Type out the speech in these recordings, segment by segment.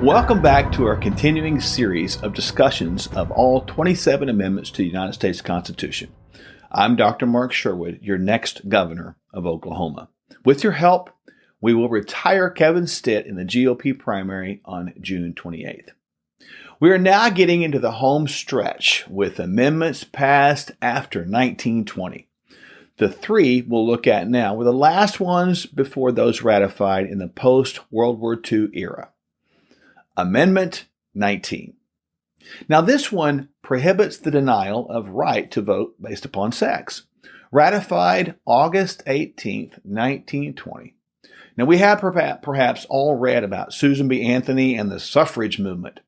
Welcome back to our continuing series of discussions of all 27 amendments to the United States Constitution. I'm Dr. Mark Sherwood, your next governor of Oklahoma. With your help, we will retire Kevin Stitt in the GOP primary on June 28th. We are now getting into the home stretch with amendments passed after 1920. The three we'll look at now were the last ones before those ratified in the post-World War II era. Amendment 19. Now this one prohibits the denial of right to vote based upon sex. Ratified August 18th, 1920. Now we have perhaps all read about Susan B. Anthony and the suffrage movement.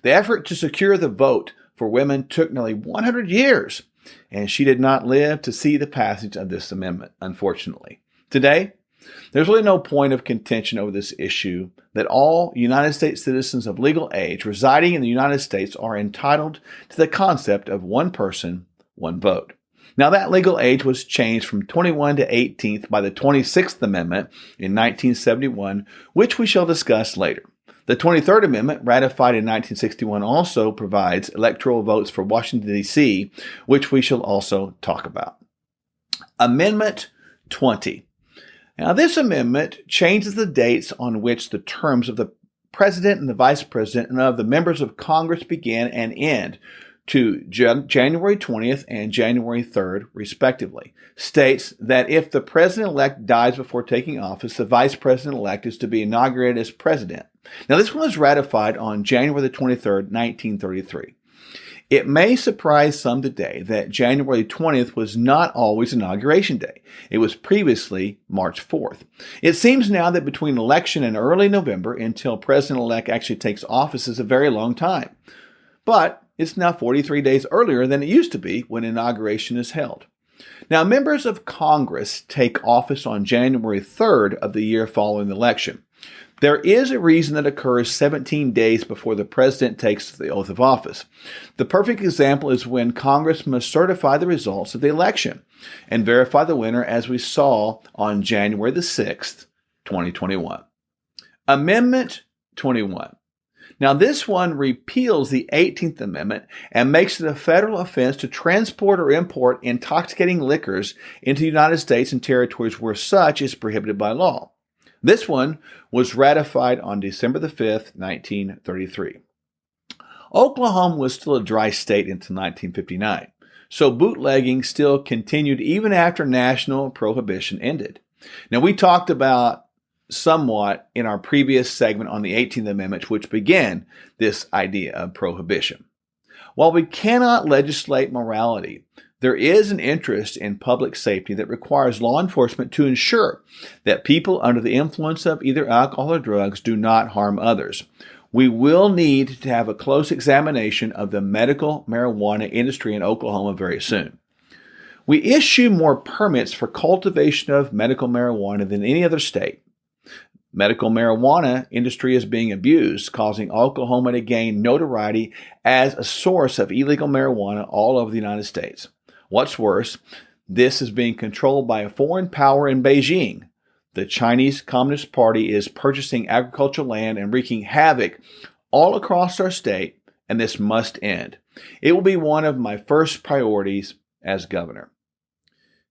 The effort to secure the vote for women took nearly 100 years, and she did not live to see the passage of this amendment, unfortunately. Today, there's really no point of contention over this issue that all United States citizens of legal age residing in the United States are entitled to the concept of one person, one vote. Now that legal age was changed from 21 to 18th by the 26th Amendment in 1971, which we shall discuss later. The 23rd Amendment, ratified in 1961, also provides electoral votes for Washington, D.C., which we shall also talk about. Amendment 20. Now, this amendment changes the dates on which the terms of the President and the Vice President and of the members of Congress begin and end to January 20th and January 3rd, respectively. States that if the President-elect dies before taking office, the Vice President-elect is to be inaugurated as President. Now, this one was ratified on January the 23rd, 1933. It may surprise some today that January 20th was not always Inauguration Day. It was previously March 4th. It seems now that between election and early November until President-elect actually takes office is a very long time. But it's now 43 days earlier than it used to be when inauguration is held. Now, members of Congress take office on January 3rd of the year following the election. There is a reason that occurs 17 days before the president takes the oath of office. The perfect example is when Congress must certify the results of the election and verify the winner, as we saw on January the 6th, 2021. Amendment 21. Now, this one repeals the 18th Amendment and makes it a federal offense to transport or import intoxicating liquors into the United States and territories where such is prohibited by law. This one was ratified on December the 5th, 1933. Oklahoma was still a dry state until 1959, so bootlegging still continued even after national prohibition ended. Now, we talked about somewhat in our previous segment on the 18th Amendment, which began this idea of prohibition. While we cannot legislate morality, there is an interest in public safety that requires law enforcement to ensure that people under the influence of either alcohol or drugs do not harm others. We will need to have a close examination of the medical marijuana industry in Oklahoma very soon. We issue more permits for cultivation of medical marijuana than any other state. Medical marijuana industry is being abused, causing Oklahoma to gain notoriety as a source of illegal marijuana all over the United States. What's worse, this is being controlled by a foreign power in Beijing. The Chinese Communist Party is purchasing agricultural land and wreaking havoc all across our state, and this must end. It will be one of my first priorities as governor.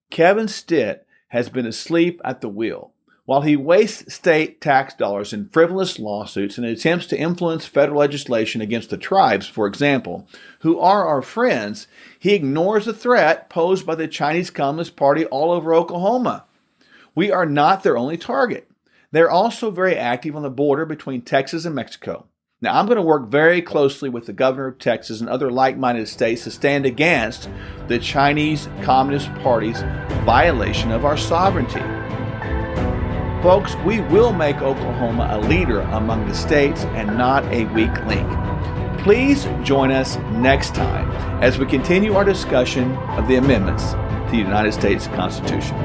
Kevin Stitt has been asleep at the wheel. While he wastes state tax dollars in frivolous lawsuits and attempts to influence federal legislation against the tribes, for example, who are our friends, he ignores the threat posed by the Chinese Communist Party all over Oklahoma. We are not their only target. They're also very active on the border between Texas and Mexico. Now, I'm going to work very closely with the governor of Texas and other like-minded states to stand against the Chinese Communist Party's violation of our sovereignty. Folks, we will make Oklahoma a leader among the states and not a weak link. Please join us next time as we continue our discussion of the amendments to the United States Constitution.